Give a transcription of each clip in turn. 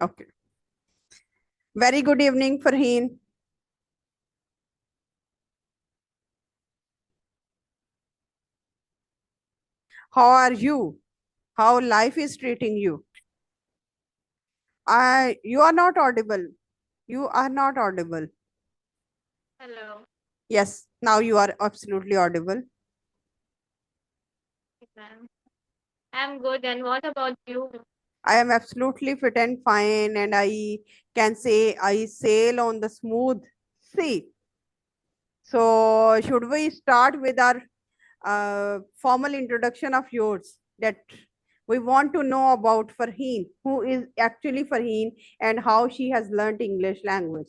Okay. Very good evening, Farheen. How are you? How life is treating you? You are not audible. You are not audible. Hello, Yes, now you are absolutely audible. ma'am. I'm good. And what about you? I am absolutely fit and fine, and I can say I sail on the smooth sea. So, should we start with our formal introduction of yours that we want to know about Farheen, who is actually Farheen and how she has learnt English language.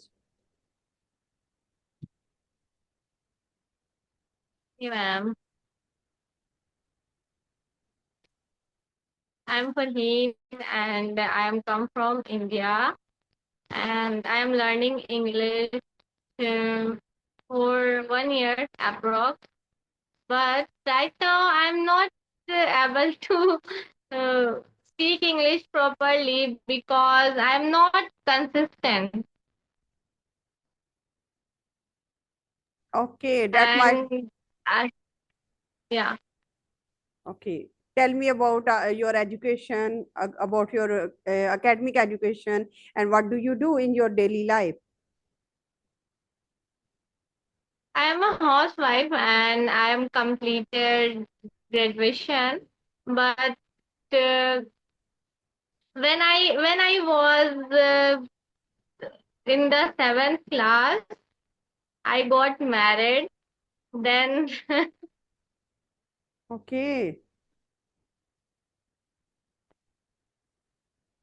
Yeah, ma'am. I'm Farheen and I am come from India and I am learning English um, for 1 year approx. But right now I'm not able to uh, speak English properly because I'm not consistent. Okay, that might. And I, yeah. Okay, tell me about your education, about your academic education, and what do you do in your daily life? I am a housewife and I am completed graduation. But uh, when I was in the seventh class, I got married. Then Okay,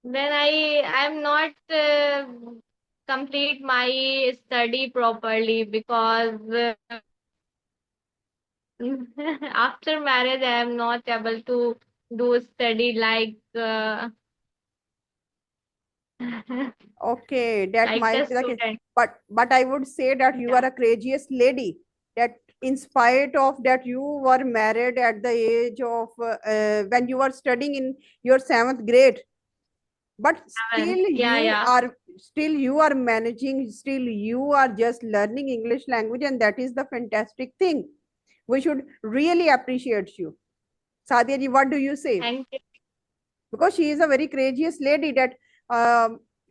then I'm not complete my study properly because after marriage I am not able to do study like okay, that like the might be the case. student. But I would say that you Yeah. are a courageous lady. That in spite of that you were married at the age of when you were studying in your seventh grade, but Seven. Yeah, yeah. still you are managing, still you are just learning English language, and that is the fantastic thing. We should really appreciate you. Sadia ji, what do you say? Thank you. Because she is a very courageous lady that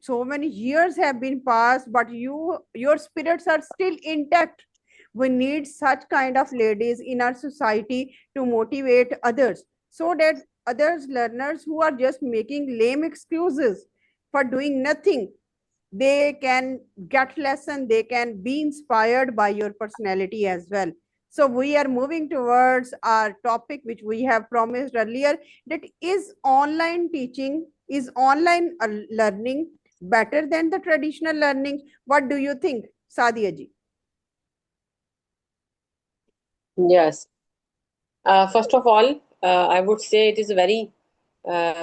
so many years have been passed, but your spirits are still intact. We need such kind of ladies in our society to motivate others, so that others learners who are just making lame excuses for doing nothing, they can get lesson, they can be inspired by your personality as well. So we are moving towards our topic which we have promised earlier, that is online teaching, is online learning better than the traditional learning? What do you think, Sadia ji? Yes. First of all, I would say it is a very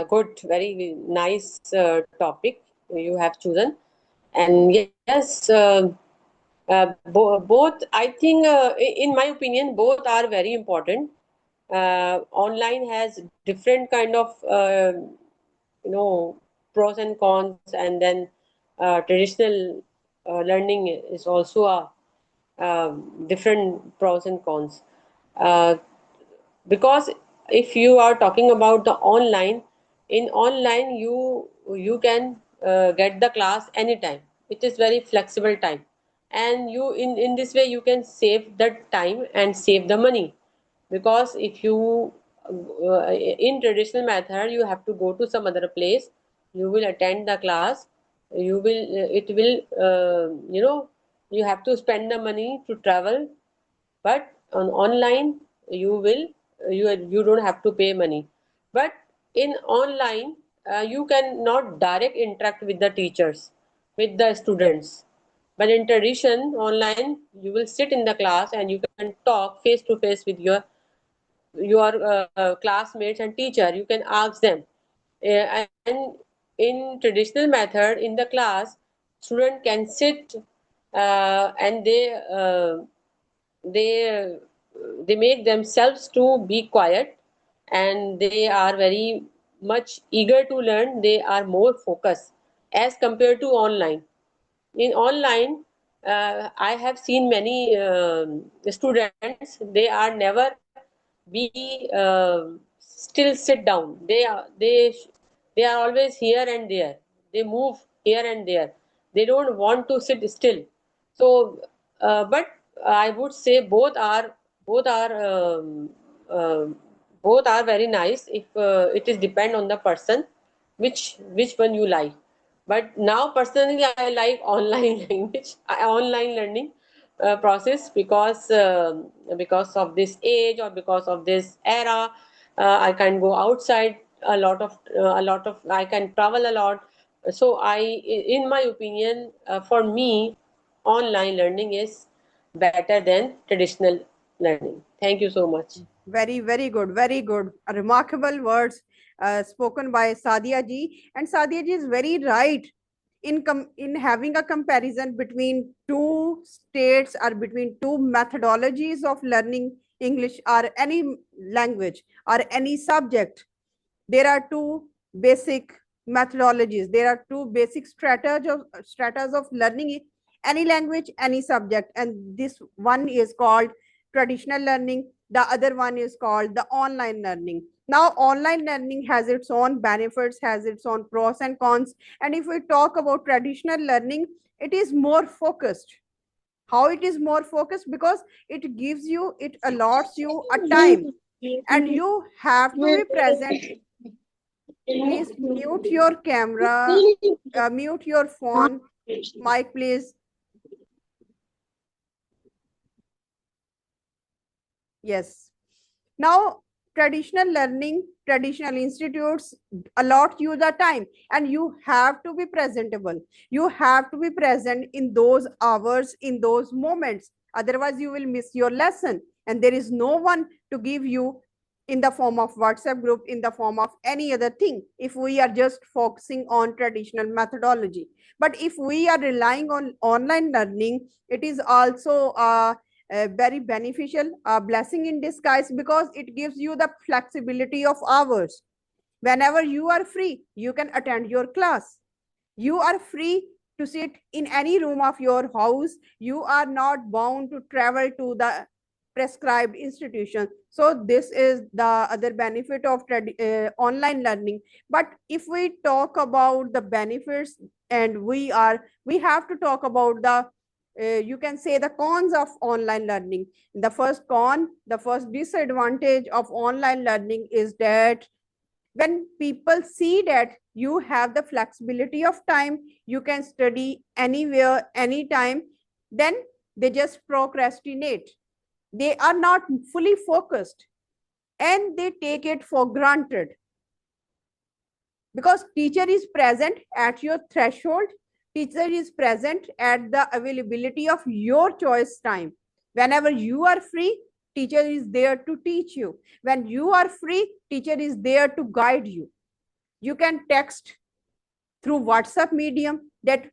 good, very nice topic you have chosen. And yes, both, I think, in my opinion, both are very important. Online has different kind of, pros and cons, and then traditional learning is also a different pros and cons. Uh, because if you are talking about the online, in online you can get the class anytime. It is very flexible time, and you in this way you can save the time and save the money. Because if you in traditional method you have to go to some other place, you will attend the class, you will it will you have to spend the money to travel. But on online you will you don't have to pay money. But in online you can not direct interact with the teachers, with the students. But in tradition online you will sit in the class and you can talk face to face with your classmates and teacher. You can ask them. And in traditional method in the class, student can sit and they they make themselves to be quiet, and they are very much eager to learn. They are more focused. as compared to online. In online, I have seen many students, they are never be still sit down. They are always here and there. They move here and there. They don't want to sit still. So, but I would say both are uh, both are very nice. If it is depend on the person, which one you like. But now personally, I like online language, online learning process, because of this age or because of this era. I can go outside a lot of I can travel a lot. So in my opinion, for me, online learning is better than traditional learning. Thank you so much. Very, very good, very good. Remarkable words spoken by Sadia ji. And Sadia ji is very right in having a comparison between two states or between two methodologies of learning English or any language or any subject. There are two basic methodologies. There are two basic stratas of learning any language, any subject. And this one is called traditional learning. The other one is called the online learning. Now, online learning has its own benefits, has its own pros and cons. And if we talk about traditional learning, it is more focused. How it is more focused? Because it gives you, it allots you a time, and you have to be present. Please mute your camera, mute your phone. Mic, please. Yes. Now, traditional learning, traditional institutes allot you the time, and you have to be presentable. You have to be present in those hours, in those moments. Otherwise, you will miss your lesson, and there is no one to give you in the form of WhatsApp group, in the form of any other thing, if we are just focusing on traditional methodology. But if we are relying on online learning, it is also very beneficial, a blessing in disguise, because it gives you the flexibility of hours. Whenever you are free, you can attend your class. You are free to sit in any room of your house. You are not bound to travel to the prescribed institution. So this is the other benefit of online learning. But if we talk about the benefits, and we have to talk about the you can say the cons of online learning. The first con, the first disadvantage of online learning is that when people see that you have the flexibility of time, you can study anywhere, anytime, then they just procrastinate. They are not fully focused, and they take it for granted, because teacher is present at your threshold. Teacher is present at the availability of your choice time. Whenever you are free, teacher is there to teach you. When you are free, teacher is there to guide you. You can text through WhatsApp medium that,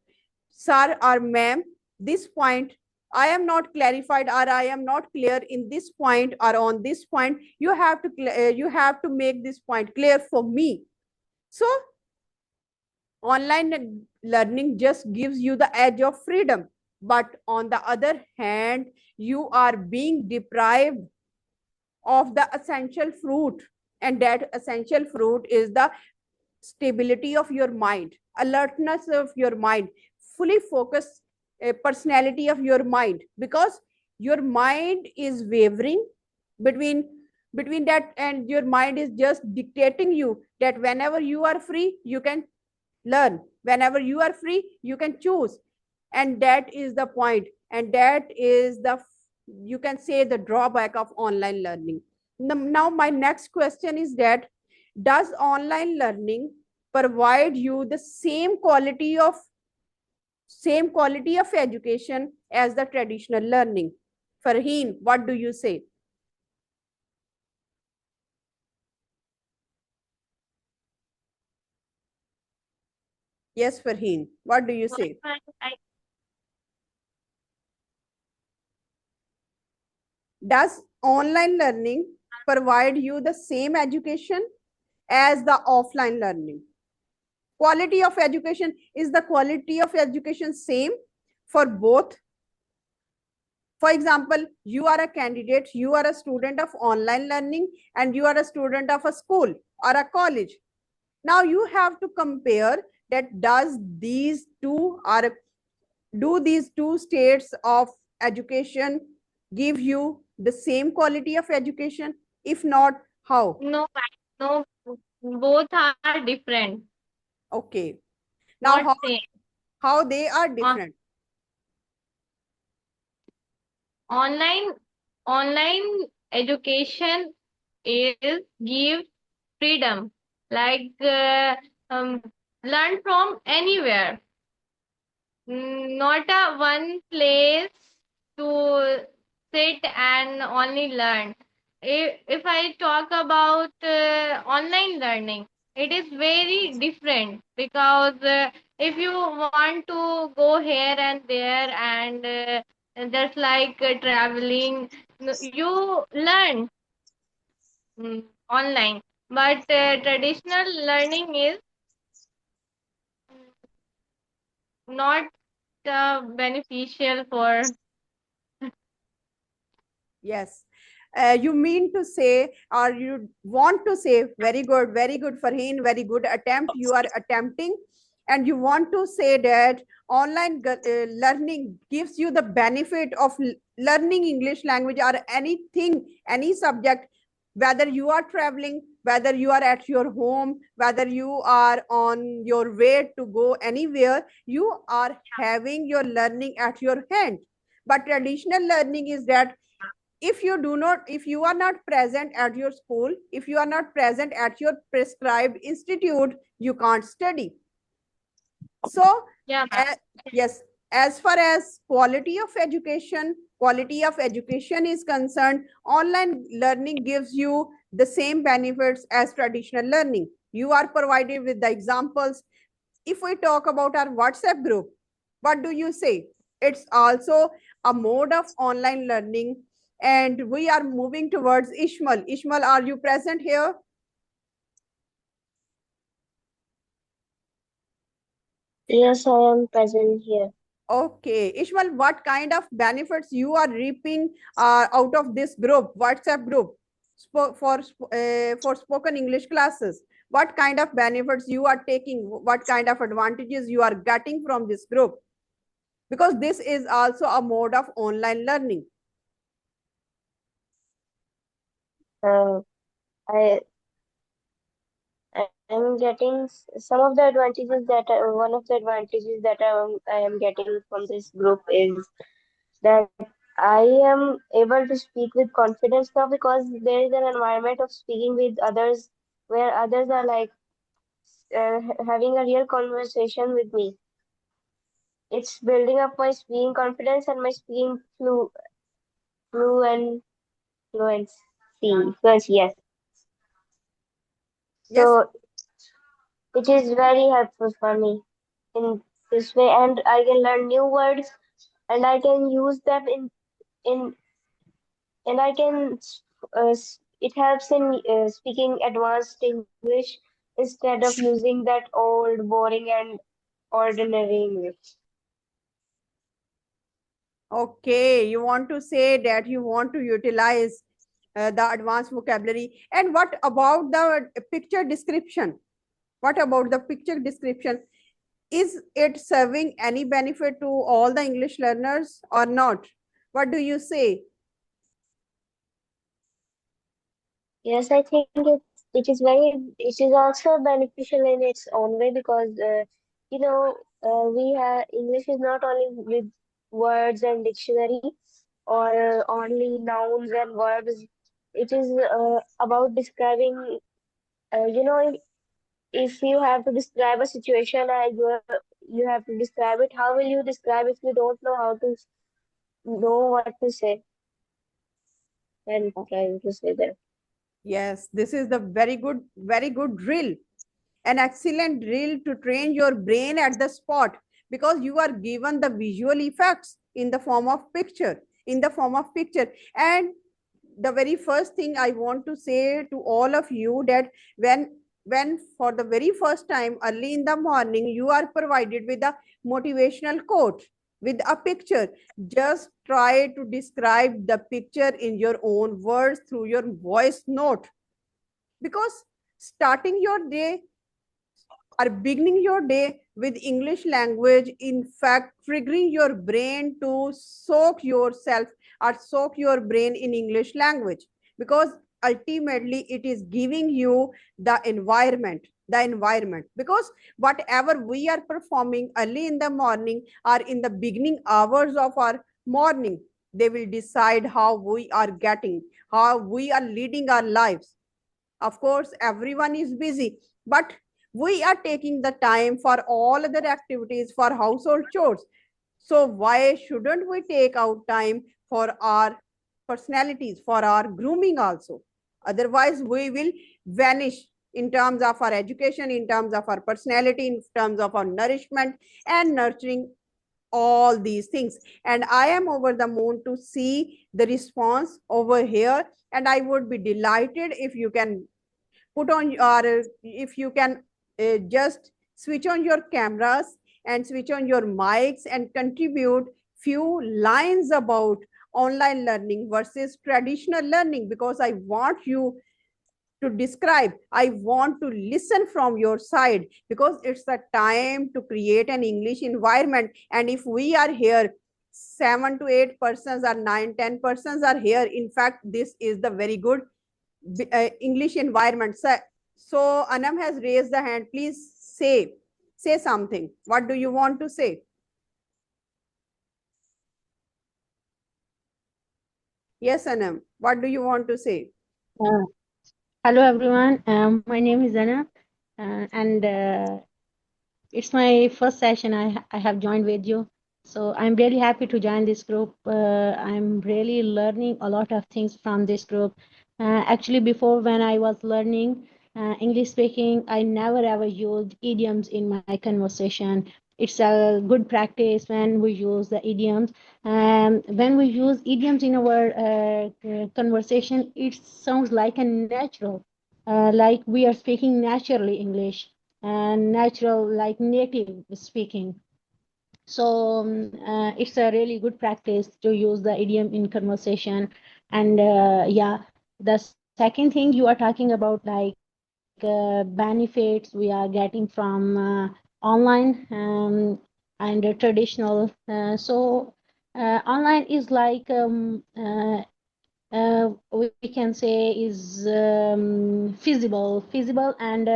sir or ma'am, this point I am not clarified, or I am not clear in this point or on this point. You have to make this point clear for me. So online learning just gives you the edge of freedom, but on the other hand, you are being deprived of the essential fruit, and that essential fruit is the stability of your mind, alertness of your mind, fully focused personality of your mind, because your mind is wavering between that, and your mind is just dictating you that whenever you are free, you can learn. Whenever you are free, you can choose. And that is the point, and that is the, you can say, the drawback of online learning. Now my next question is that, does online learning provide you the same quality of education as the traditional learning? Farheen, what do you say? Yes, Farheen, what do you say? Does online learning provide you the same education as the offline learning? Quality of education, is the quality of education same for both? For example, you are a candidate, you are a student of online learning, and you are a student of a school or a college. Now you have to compare that do these two states of education give you the same quality of education? If not, how? No, no, both are different, Okay. Now not same. how they are On different? online online education is give freedom, like learn from anywhere. Not a one place to sit and only learn. If I talk about online learning, it is very different because if you want to go here and there and just like traveling, you learn online. But traditional learning is not beneficial for. Yes. You mean to say, or you want to say, very good, Farheen, very good attempt. You are attempting, and you want to say that online learning gives you the benefit of learning English language or anything, any subject, whether you are traveling, whether you are at your home, whether you are on your way to go anywhere, you are having your learning at your hand. But traditional learning is that if you are not present at your school, if you are not present at your prescribed institute, you can't study. So Yeah, ma'am. yes, as far as quality of education is concerned, online learning gives you the same benefits as traditional learning. You are provided with the examples. If we talk about our WhatsApp group, what do you say? It's also a mode of online learning. And we are moving towards Ishmael. Ishmael, are you present here? Yes, I am present here. Okay, Ishmael, what kind of benefits you are reaping out of this group, WhatsApp group, for spoken English classes? What kind of benefits you are taking? What kind of advantages you are getting from this group? Because this is also a mode of online learning. Uh, I I am getting some of the advantages that one of the advantages that I am getting from this group is that I am able to speak with confidence now because there is an environment of speaking with others where others are like having a real conversation with me. It's building up my speaking confidence and my speaking fluent fluency. Fluency, yes. Yes. So it is very helpful for me in this way, and I can learn new words and I can use them in and I can it helps in speaking advanced English instead of using that old, boring, and ordinary English. Okay, you want to say that you want to utilize the advanced vocabulary. And what about the picture description? What about the picture description? Is it serving any benefit to all the English learners or not? What do you say? Yes, I think it is also beneficial in its own way because we have English is not only with words and dictionary or only nouns and verbs. It is about describing. If you have to describe a situation and you have to describe it, how will you describe if you don't know how to know what to say and trying to say that? Yes, this is the very good drill. An excellent drill to train your brain at the spot, because you are given the visual effects in the form of picture. And the very first thing I want to say to all of you, that when when for the very first time early in the morning you are provided with a motivational quote with a picture, just try to describe the picture in your own words through your voice note, because starting your day or beginning your day with English language, in fact, triggering your brain to soak yourself or soak your brain in English language, because ultimately it is giving you the environment, because whatever we are performing early in the morning or in the beginning hours of our morning, they will decide how we are getting, how we are leading our lives. Of course, everyone is busy, but we are taking the time for all other activities, for household chores. So why shouldn't we take out time for our personalities, for our grooming also? Otherwise, we will vanish in terms of our education, in terms of our personality, in terms of our nourishment and nurturing, all these things. And I am over the moon to see the response over here. And I would be delighted if you can put on your, if you can just switch on your cameras and switch on your mics and contribute few lines about online learning versus traditional learning, because I want you to describe, I want to listen from your side, because it's the time to create an English environment. And if we are here 7 to 8 persons or 9-10 persons are here, in fact this is the very good English environment. So Anam has raised the hand. Please say something. What do you want to say? Yes, Anam. What do you want to say? Uh, Hello everyone, my name is Anna, and it's my first session I have joined with you. So I'm really happy to join this group. I'm really learning a lot of things from this group. Actually, before when I was learning English speaking, I never ever used idioms in my conversation. It's a good practice when we use the idioms. When we use idioms in our conversation, it sounds like a natural, like we are speaking naturally English and natural, like native speaking. So it's a really good practice to use the idiom in conversation. And yeah, the second thing you are talking about, like benefits we are getting from online and traditional. Online is like we can say is feasible and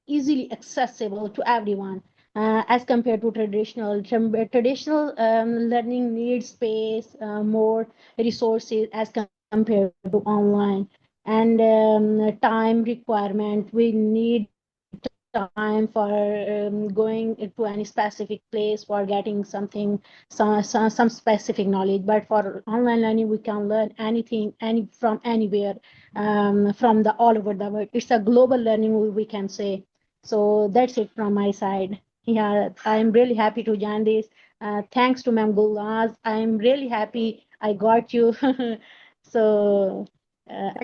easily accessible to everyone, as compared to traditional. Traditional learning needs space, more resources as compared to online, and time requirement. We need time for going to any specific place for getting something, some specific knowledge. But for online learning, we can learn anything, from anywhere, from the all over the world. It's a global learning, we can say. So that's it from my side. Yeah, I'm really happy to join this. Thanks to Ma'am Gulnaz. I'm really happy I got you. So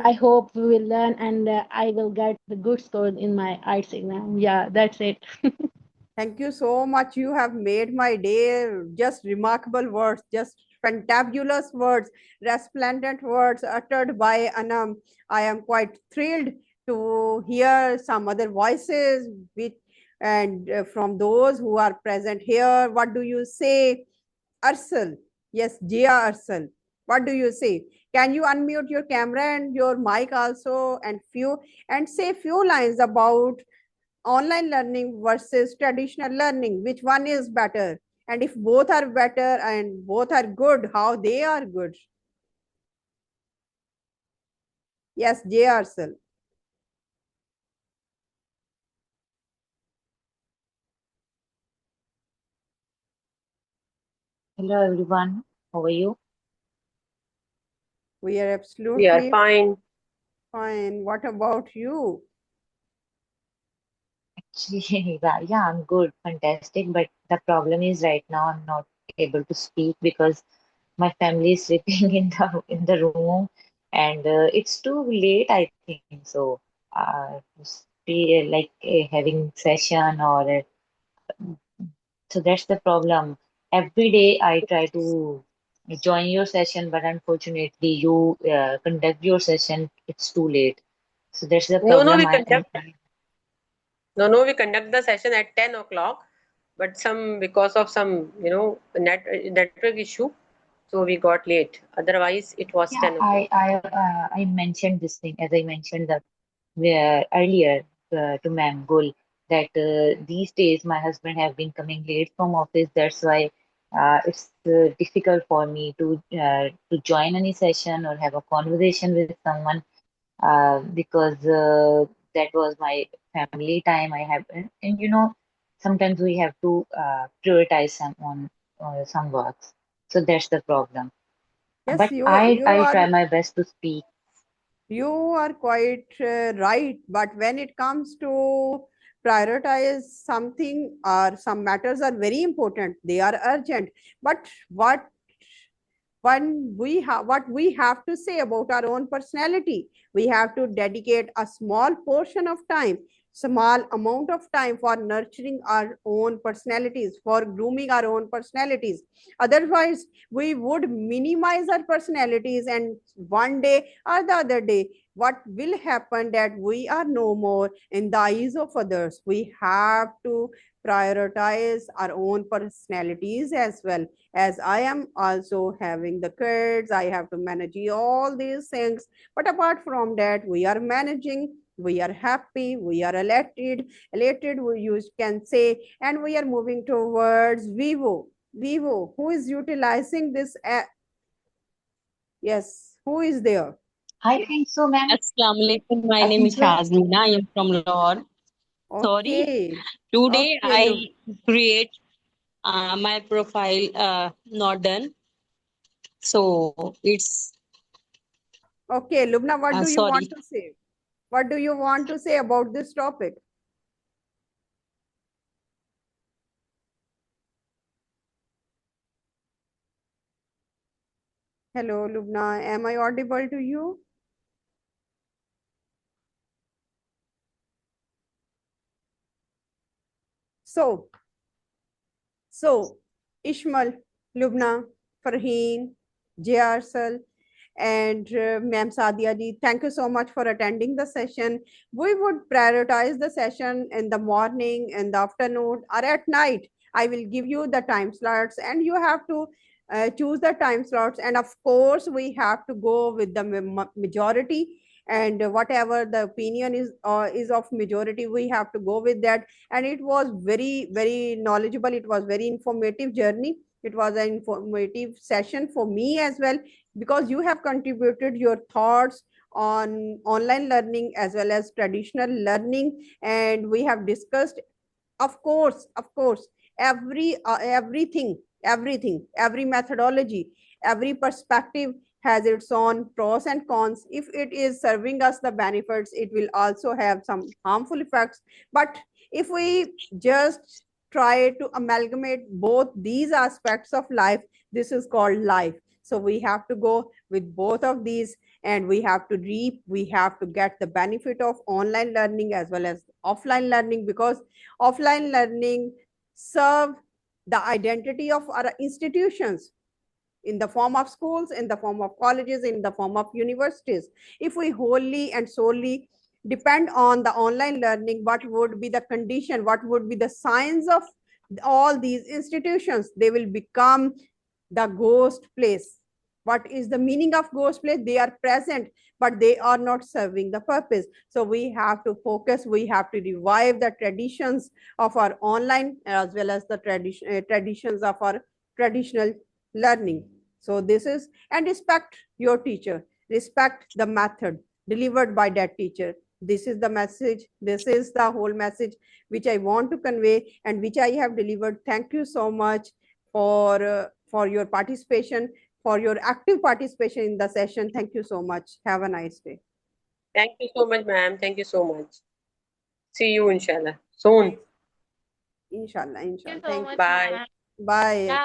I hope we will learn, and I will get the good score in my IELTS exam. Yeah, that's it. Thank you so much. You have made my day. Just remarkable words, just fantabulous words, resplendent words uttered by Anam. I am quite thrilled to hear some other voices which, and from those who are present here. What do you say, Arsal? Yes, Jia Arsal. What do you say? Can you unmute your camera and your mic also, and say few lines about online learning versus traditional learning? Which one is better? And if both are better and both are good, how they are good? Yes, J. Arsal. Hello everyone, how are you? We are We are absolutely fine. fine. What about you? Actually, yeah, I'm good, fantastic. But the problem is right now I'm not able to speak because my family is sleeping in the room, and it's too late, I think so. having session or so that's the problem. Every day I try to join your session, but unfortunately you conduct your session. It's too late. So that's the No, no, problem. I'm trying. we conduct the session at 10 o'clock, but because of some, network issue, so we got late. Otherwise, it was Yeah, 10 o'clock. I mentioned this thing as I mentioned the earlier to Ma'am Gul that these days my husband have been coming late from office. That's why it's difficult for me to join any session or have a conversation with someone because that was my family time. I have and sometimes we have to prioritize some works. So that's the problem. Yes, But you I are try my best to speak. you are quite right. But when it comes to prioritize something or some matters are very important, they are urgent. But what we have to say about our own personality, we have to dedicate a small portion of time, small amount of time for nurturing our own personalities, for grooming our own personalities. Otherwise we would minimize our personalities, and one day or the other day what will happen that we are no more in the eyes of others. We have to prioritize our own personalities as well. As I am also having the kids, I have to manage all these things. But apart from that, we are managing, we are happy, we are elated, you can say, and we are moving towards Vivo. Vivo, who is utilizing this app? Yes, who is there? I think so, ma'am. Assalamu alaikum. My I name think is so. Shazmina. I am from Lahore. Sorry. Okay, Today okay, I create my profile not done. So it's okay, Lubna, what do you want sorry. to say? What do you want to say about this topic? Hello, Lubna, am I audible to you? So, Ishmael, Lubna, Farheen, Jarsal, and Ma'am Sadia ji, thank you so much for attending the session. We would prioritize the session in the morning, in the afternoon, or at night. I will give you the time slots, and you have to choose the time slots. And of course, we have to go with the majority. And whatever the opinion is of majority, we have to go with that. And it was very, very knowledgeable. It was very informative journey. It was an informative session for me as well, because you have contributed your thoughts on online learning as well as traditional learning, and we have discussed, of course, every methodology, every perspective has its own pros and cons. If it is serving us the benefits, it will also have some harmful effects. But if we just try to amalgamate both these aspects of life, this is called life. So we have to go with both of these, and we have to reap, we have to get the benefit of online learning as well as offline learning, because offline learning serve the identity of our institutions in the form of schools, in the form of colleges, in the form of universities. If we wholly and solely depend on the online learning, what would be the condition, what would be the signs of all these institutions? They will become the ghost place. What is the meaning of ghost place? They are present, but they are not serving the purpose. So we have to focus, we have to revive the traditions of our online as well as the traditions of our traditional learning. So this is, and respect your teacher, respect the method delivered by that teacher. This is the message, this is the whole message which I want to convey and which I have delivered. Thank you so much for your participation, for your active participation in the session. Thank you so much. Have a nice day. Thank you so much, ma'am. Thank you so much. See you, inshallah, soon. Inshallah, Thank you inshallah. so Thank you. much, Bye. ma'am. Bye. Yeah.